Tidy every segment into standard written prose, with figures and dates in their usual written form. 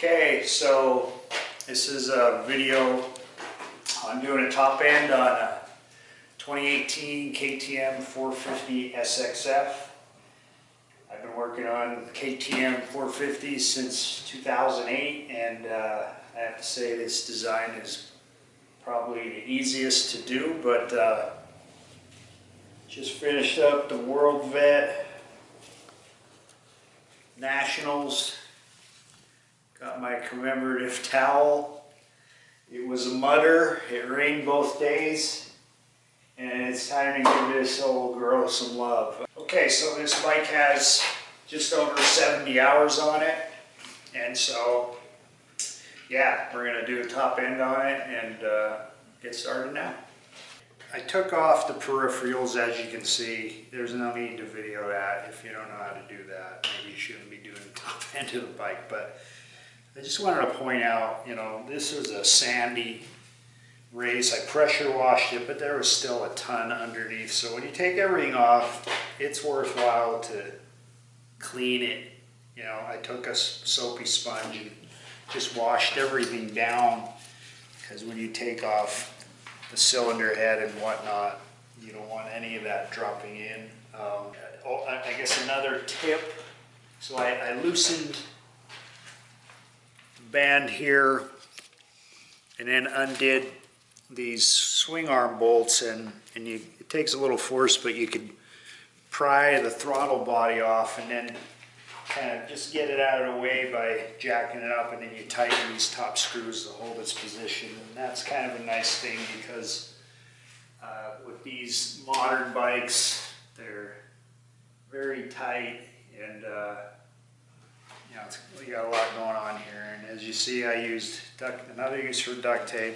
Okay, so this is a video. I'm doing a top end on a 2018 KTM 450 SXF. I've been working on KTM 450s since 2008, and I have to say this design is probably the easiest to do, but just finished up the World Vet Nationals. Got my commemorative towel. It was a mudder. It rained both days, and it's time to give this old girl some love. Okay, so this bike has just over 70 hours on it, and so yeah, we're gonna do a top end on it and get started now. I took off the peripherals, as you can see. There's no need to video that. If you don't know how to do that, maybe you shouldn't be doing the top end of the bike, but I just wanted to point out, you know, this was a sandy race. I pressure washed it, but there was still a ton underneath. So when you take everything off, it's worthwhile to clean it. You know, I took a soapy sponge and just washed everything down, because when you take off the cylinder head and whatnot, you don't want any of that dropping in. I guess another tip, so I loosened band here and then undid these swing arm bolts, and it takes a little force, but you could pry the throttle body off and then kind of just get it out of the way by jacking it up, and then you tighten these top screws to hold its position. And that's kind of a nice thing, because with these modern bikes, they're very tight, and you know, we got a lot going on here. And as you see, I used another use for duct tape.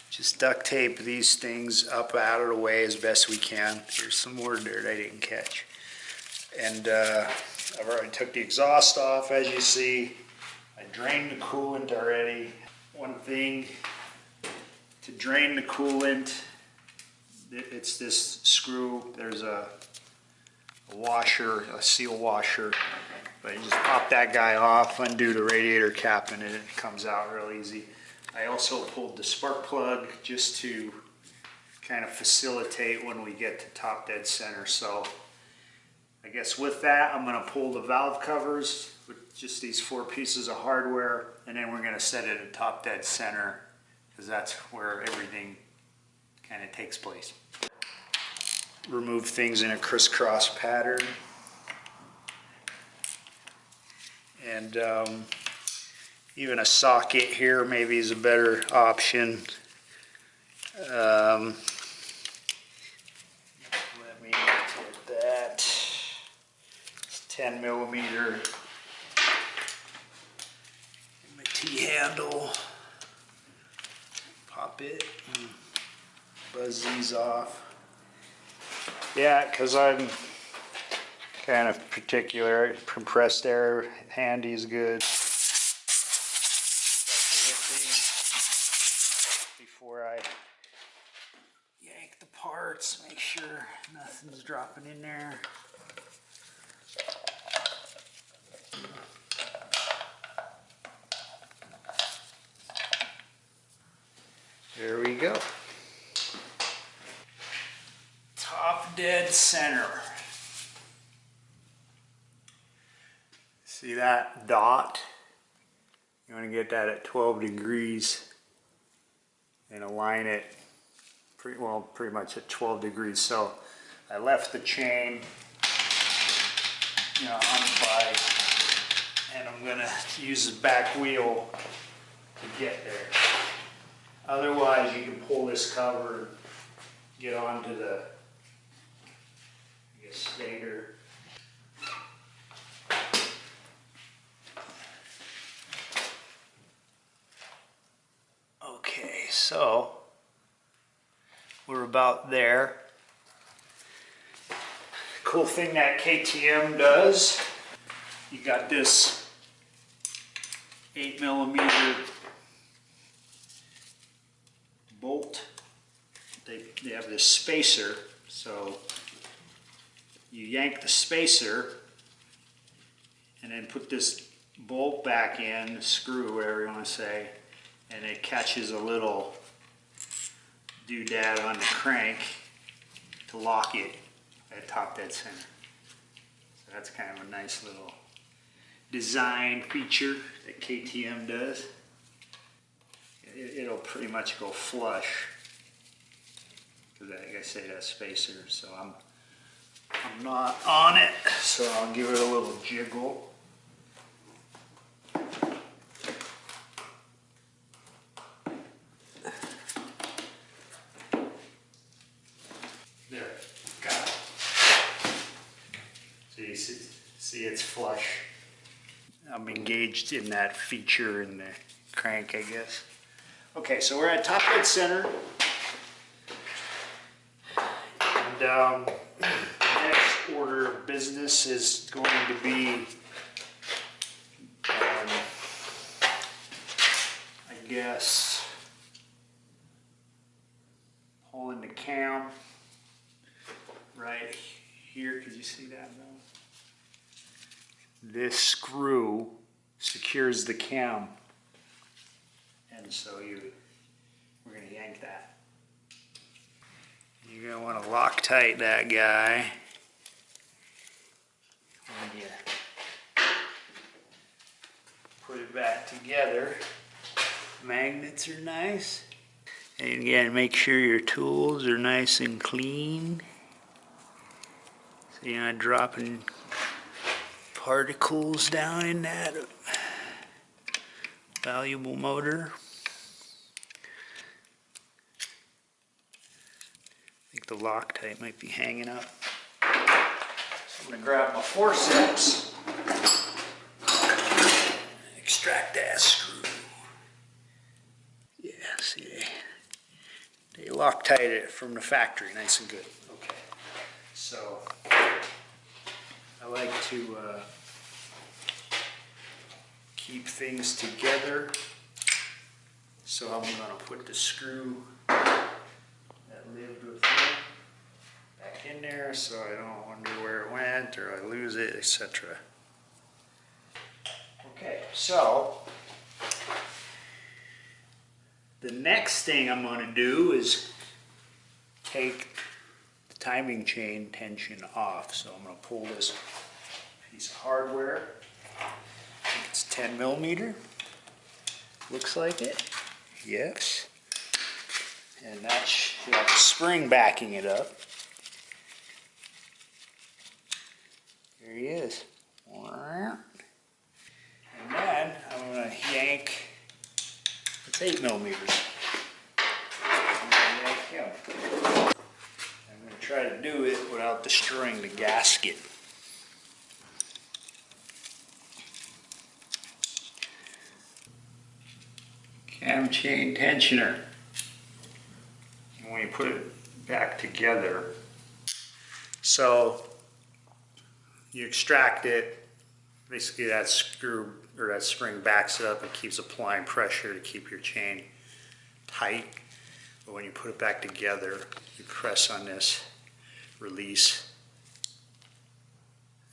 Just duct tape these things up out of the way as best we can. Here's some more dirt I didn't catch. And I've already took the exhaust off, as you see. I drained the coolant already. One thing to drain the coolant, it's this screw. There's a washer, a seal washer. But you just pop that guy off, undo the radiator cap, and it comes out real easy. I also pulled the spark plug just to kind of facilitate when we get to top dead center. So I guess with that, I'm going to pull the valve covers with just these 4 pieces of hardware, and then we're going to set it at top dead center, because that's where everything kind of takes place. Remove things in a crisscross pattern. And even a socket here maybe is a better option. Let me get that. It's 10 millimeter. My T-handle. Pop it and buzz these off. Yeah, because I'm kind of particular. Compressed air handy is good. Before I yank the parts, make sure nothing's dropping in there. There we go. Top dead center. See that dot? You want to get that at 12 degrees and align it pretty much at 12 degrees. So I left the chain, you know, on the bike, and I'm going to use the back wheel to get there. Otherwise, you can pull this cover and get onto the, I guess, stator. Okay, so we're about there. Cool thing that KTM does, you got this 8 millimeter bolt. They have this spacer, so you yank the spacer and then put this bolt back in, screw, whatever you want to say, and it catches a little doodad on the crank to lock it at top dead center. So that's kind of a nice little design feature that KTM does. It'll pretty much go flush, because like I say, that spacer, so I'm not on it, so I'll give it a little jiggle. There, got it. So you see it's flush. I'm engaged in that feature in the crank, I guess. Okay, so we're at top dead center. And next order of business is going to be, I guess, pulling the cam right here. Could you see that now? This screw secures the cam, and so we're going to yank that. You're going to want to Loctite that guy when you put it back together. Magnets are nice. And again, make sure your tools are nice and clean, so you're not dropping particles down in that valuable motor. I think the Loctite might be hanging up. So I'm going to grab my forceps, extract that screw. Yeah, see, they Loctite it from the factory, nice and good. Okay, so I like to keep things together, so I'm going to put the screw that lived with me back in there, so I don't wonder where it went or I lose it, etc. Okay, so the next thing I'm going to do is take the timing chain tension off. So I'm going to pull this piece of hardware. I think it's 10 millimeter. Looks like it. Yes. And that's got the spring backing it up. There he is. And then I'm going to yank. It's 8 millimeters. I'm going to yank him. I'm going to try to do it without destroying the gasket. Cam chain tensioner. And when you put it back together, so you extract it, basically that screw or that spring backs it up and keeps applying pressure to keep your chain tight. But when you put it back together, you press on this release,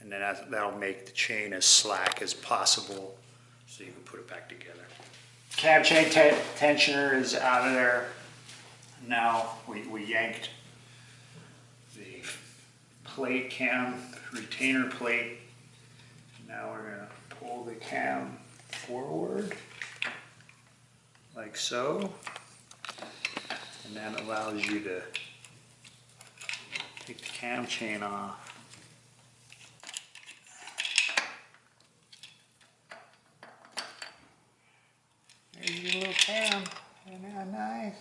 and then that'll make the chain as slack as possible so you can put it back together. Cam chain tensioner is out of there. Now we yanked the plate, cam retainer plate. Now we're going to pull the cam forward like so, and that allows you to take the cam chain off. There's your little cam. Isn't that nice?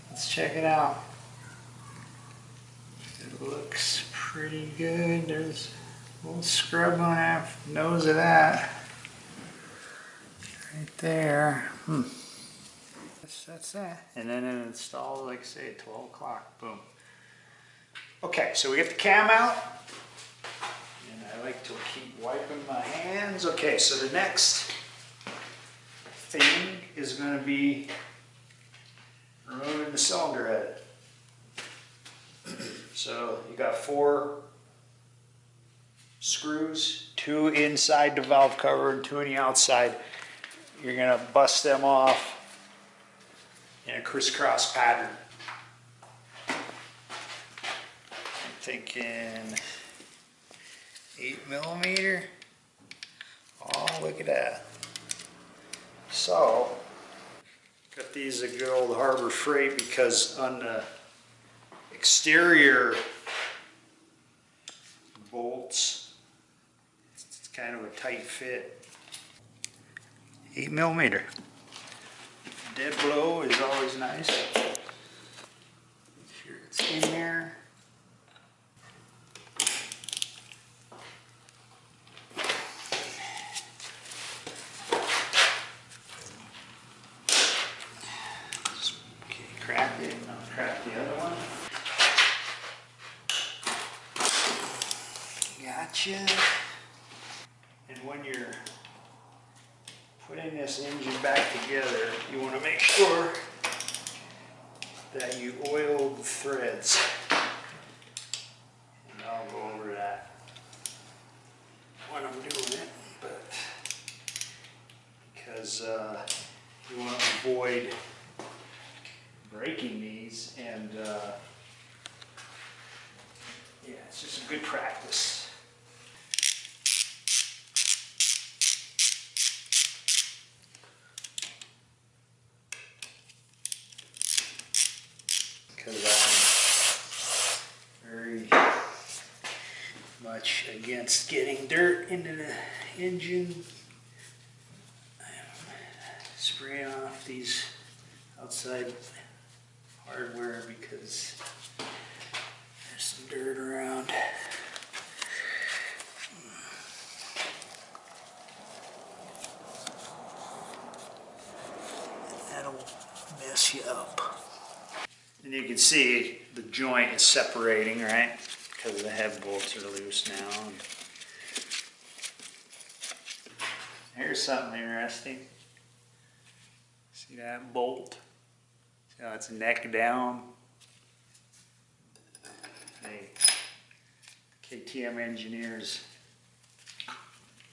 Let's check it out. It looks pretty good. There's a little scrub on that nose of that. Right there. That's that. And then it installs, like I say, at 12 o'clock. Boom. Okay, so we get the cam out. And I like to keep wiping my hands. Okay, so the next thing is going to be removing the cylinder head. So you got 4 screws, 2 inside the valve cover and 2 on the outside. You're gonna bust them off in a crisscross pattern. I'm thinking 8mm. Oh, look at that. So, got these at good old Harbor Freight because on the exterior bolts, it's kind of a tight fit. 8mm. Dead blow is always nice. Make sure it's in there. Crack it, and I'll crack the other one. Gotcha. And when you're putting this engine back together, you want to make sure that you oil the threads. And I'll go over that when I'm doing it, but because you want to avoid breaking these, and yeah, it's just a good practice. Because I'm very much against getting dirt into the engine. I'm spraying off these outside hardware because there's some dirt around. That'll mess you up. And you can see the joint is separating, right? Because the head bolts are loose now. Here's something interesting. See that bolt? See how it's neck down? Hey, KTM engineers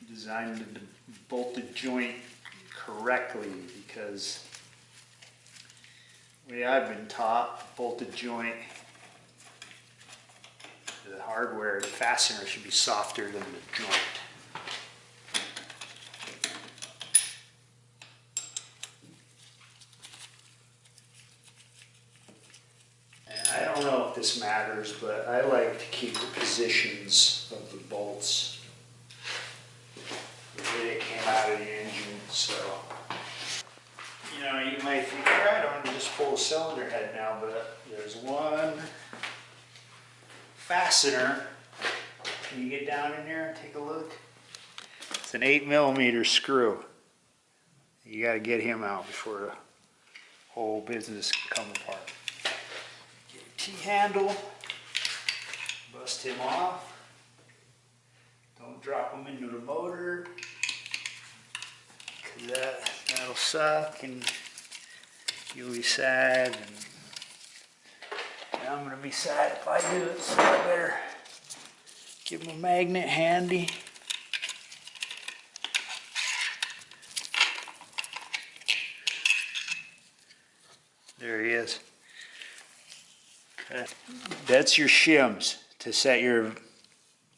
designed the bolted joint correctly, because the way I've been taught, bolted joint, the hardware, the fastener should be softer than the joint. And I don't know if this matters, but I like to keep the positions of the bolts the way they came out of the engine, so. You know, you might think, all right, I'm going to just pull the cylinder head now, but there's one fastener. Can you get down in there and take a look? It's an 8mm screw. You got to get him out before the whole business can come apart. Get a T-handle, bust him off. Don't drop him into the motor, because that'll suck and you'll be sad, and I'm going to be sad if I do it, so I better give him a magnet handy. There he is. That's your shims to set your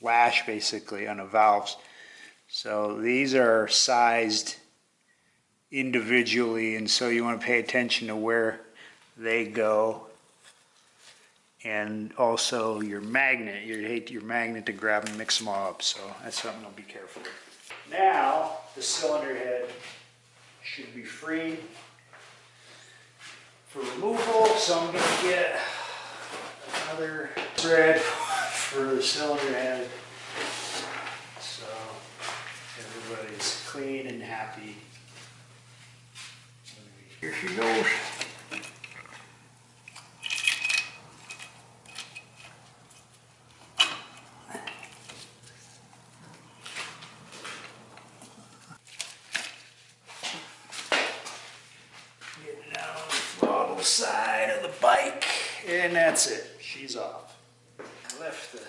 lash basically on the valves. So these are sized individually, and so you want to pay attention to where they go, and also your magnet. You'd hate your magnet to grab and mix them all up, so that's something I'll be careful with. Now the cylinder head should be free for removal, so I'm going to get another thread for the cylinder head so everybody's clean and happy. Here she goes. Getting down on the throttle side of the bike, and that's it. She's off. I left the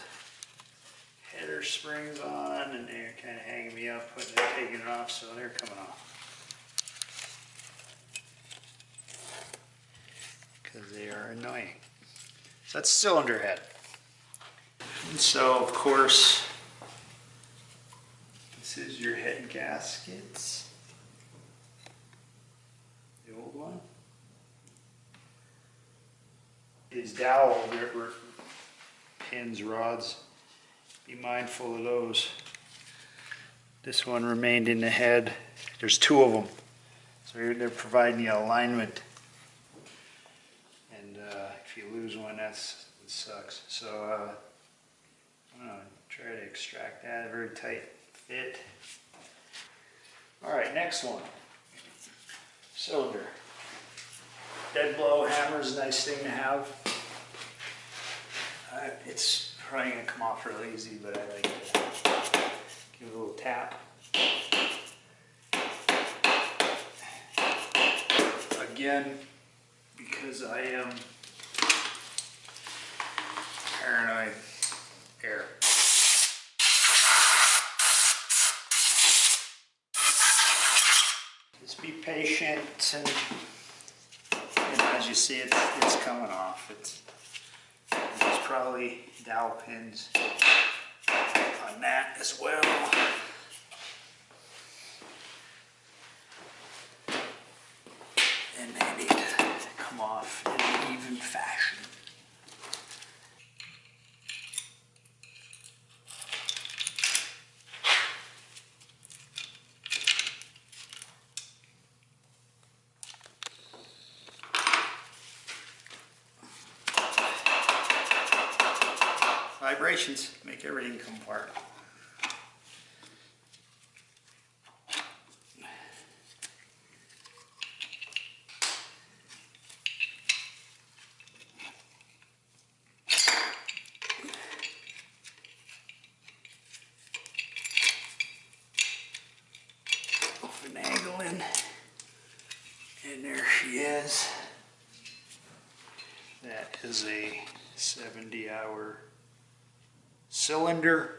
header their springs on, and they're kind of hanging me up, taking it off, so they're coming off. Because they are annoying. So that's cylinder head. And so, of course, this is your head gaskets. The old one. These dowel pins, rods, be mindful of those. This one remained in the head. There's two of them. So they're providing you alignment. And if you lose one, it sucks. So I'm going to try to extract that. A very tight fit. Alright, next one. Cylinder. Dead blow hammer is a nice thing to have. It's probably going to come off real easy, but I like to give it a little tap. Again, because I am paranoid, air. Just be patient, and as you see, it's coming off. There's probably dowel pins on that as well. And they need to come off in an even fashion. Vibrations make everything come apart. Finagling, and there she is. That is a 70-hour cylinder.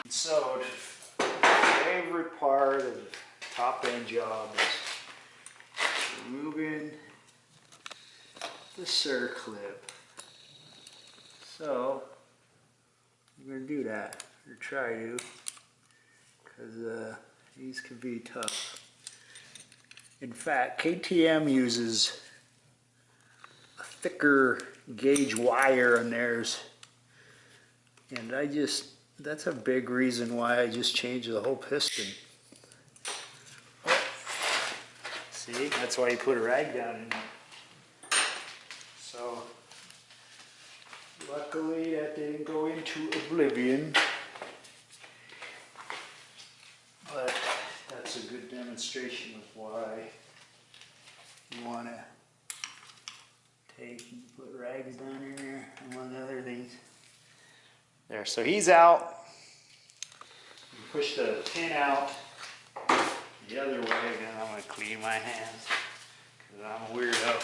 So, the favorite part of the top end job is removing the circlip. So, I'm going to do that, or try to, because these can be tough. In fact, KTM uses a thicker gauge wire on theirs, and that's a big reason why I just changed the whole piston. See, that's why you put a rag down in there. So, luckily that didn't go into oblivion, but that's a good demonstration of why you want to take and put rags down in there and one of the other things. There, so he's out. You push the pin out the other way. Again, I'm going to clean my hands because I'm a weirdo.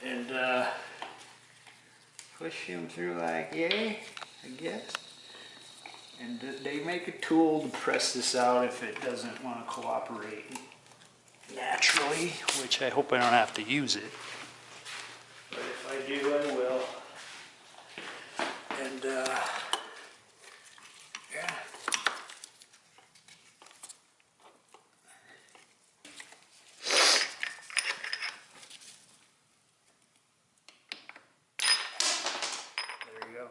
And push him through like yay, I guess. And they make a tool to press this out if it doesn't want to cooperate naturally, which I hope I don't have to use it. But if I do, I will. And yeah. There you go.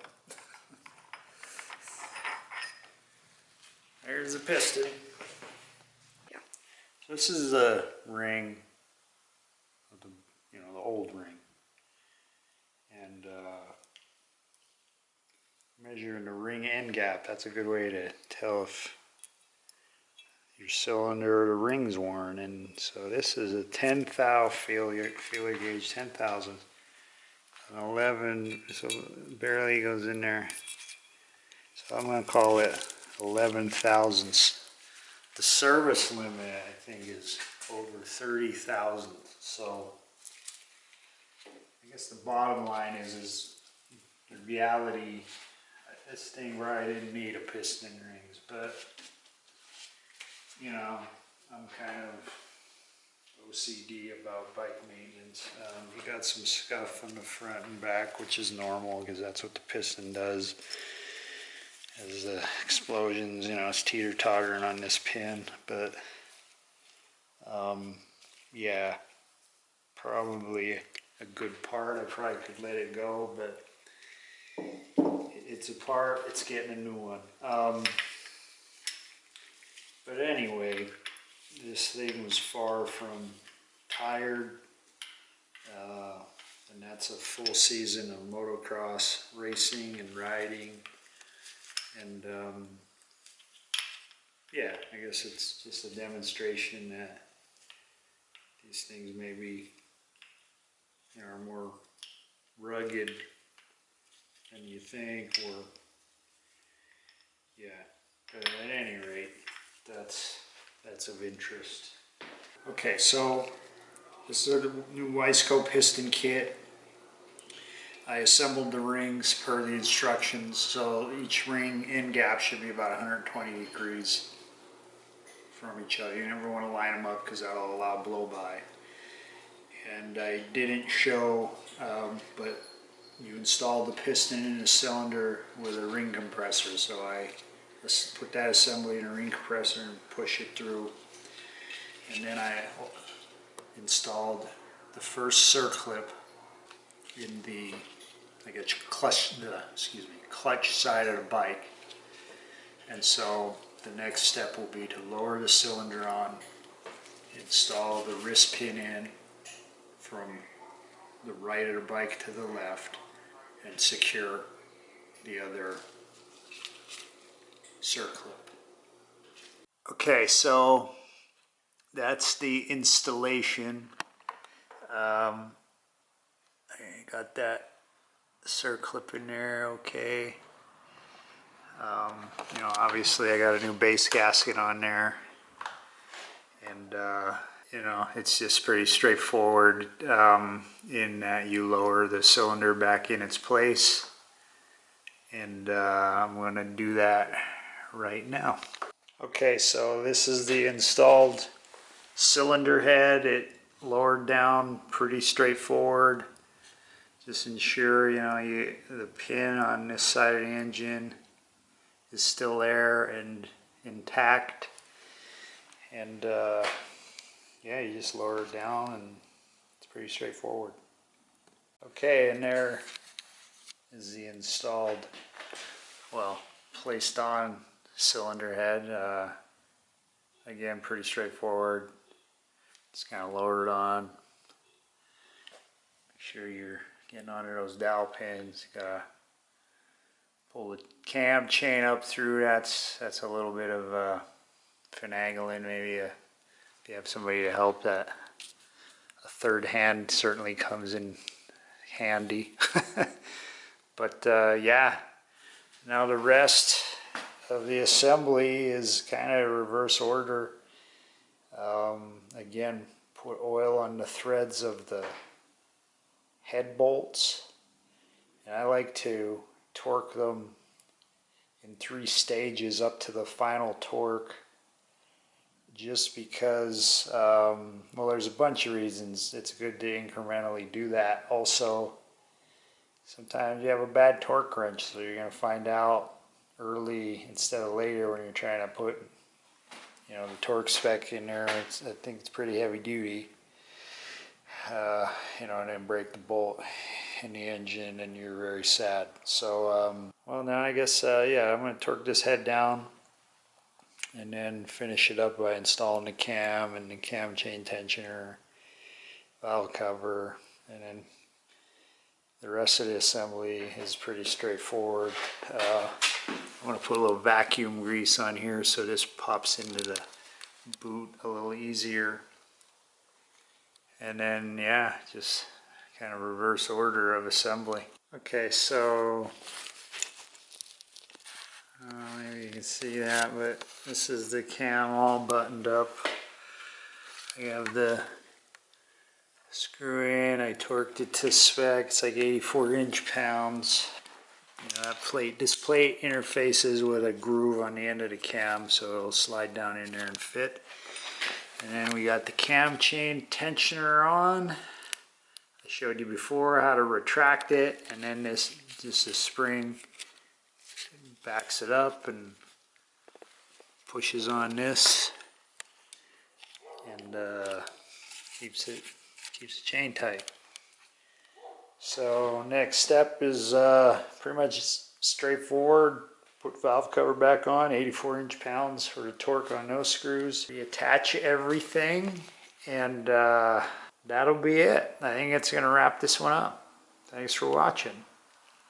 There's the piston. So this is the ring, of the old ring, and measuring the ring end gap. That's a good way to tell if your cylinder or the ring's worn. And so this is a 10 thou feeler gauge, 10,000, an 11, so barely goes in there. So I'm going to call it 11 thousandths The service limit, I think, is over 30,000. So I guess the bottom line is the reality. This thing where I didn't need a piston rings, but you know, I'm kind of OCD about bike maintenance. You got some scuff on the front and back, which is normal because that's what the piston does. As the explosions, you know, it's teeter-tottering on this pin, but yeah, probably a good part. I probably could let it go, but it's a part, it's getting a new one. But anyway, this thing was far from tired, and that's a full season of motocross racing and riding, and yeah, I guess it's just a demonstration that these things maybe, you know, are more rugged than you think, or yeah, but at any rate, that's of interest. Okay, so this is the new Wiseco piston kit. I assembled the rings per the instructions, so each ring end gap should be about 120 degrees from each other. You never want to line them up because that'll allow blow by. And I didn't show, but you install the piston in a cylinder with a ring compressor. So I put that assembly in a ring compressor and push it through. And then I installed the first circlip in the, I guess, clutch side of the bike. And so the next step will be to lower the cylinder on, install the wrist pin in from the right of the bike to the left, and secure the other circlip. Okay, so that's the installation. I got that circlip in there, okay. You know, obviously I got a new base gasket on there, and you know, it's just pretty straightforward in that you lower the cylinder back in its place, and I'm going to do that right now. Okay, so this is the installed cylinder head. It lowered down pretty straightforward. Just ensure, you know, the pin on this side of the engine is still there and intact, and yeah, you just lower it down and it's pretty straightforward. Okay, and there is the installed, well, placed on cylinder head. Again, pretty straightforward. Just kind of lower it on. Make sure you're getting onto those dowel pins. You gotta pull the cam chain up through. That's a little bit of finagling. Maybe if you have somebody to help, that a third hand certainly comes in handy. But yeah, now the rest of the assembly is kind of reverse order. Again, put oil on the threads of the head bolts, and I like to torque them in 3 stages up to the final torque, just because, well, there's a bunch of reasons it's good to incrementally do that. Also, sometimes you have a bad torque wrench, so you're going to find out early instead of later when you're trying to put, you know, the torque spec in there. I think it's pretty heavy duty, you know, and then break the bolt in the engine and you're very sad. So well, now I guess yeah, I'm going to torque this head down and then finish it up by installing the cam and the cam chain tensioner, valve cover, and then the rest of the assembly is pretty straightforward. I'm going to put a little vacuum grease on here so this pops into the boot a little easier. And then, yeah, just kind of reverse order of assembly. Okay, so Maybe you can see that, but this is the cam all buttoned up. I have the screw in, I torqued it to spec, it's like 84 inch-pounds. You know, this plate interfaces with a groove on the end of the cam, so it'll slide down in there and fit. And then we got the cam chain tensioner on. I showed you before how to retract it, and then this just a spring backs it up and pushes on this, and keeps the chain tight. So next step is pretty much straightforward. Put valve cover back on, 84 inch-pounds for the torque on those screws. Reattach everything, and that'll be it. I think it's gonna wrap this one up. Thanks for watching.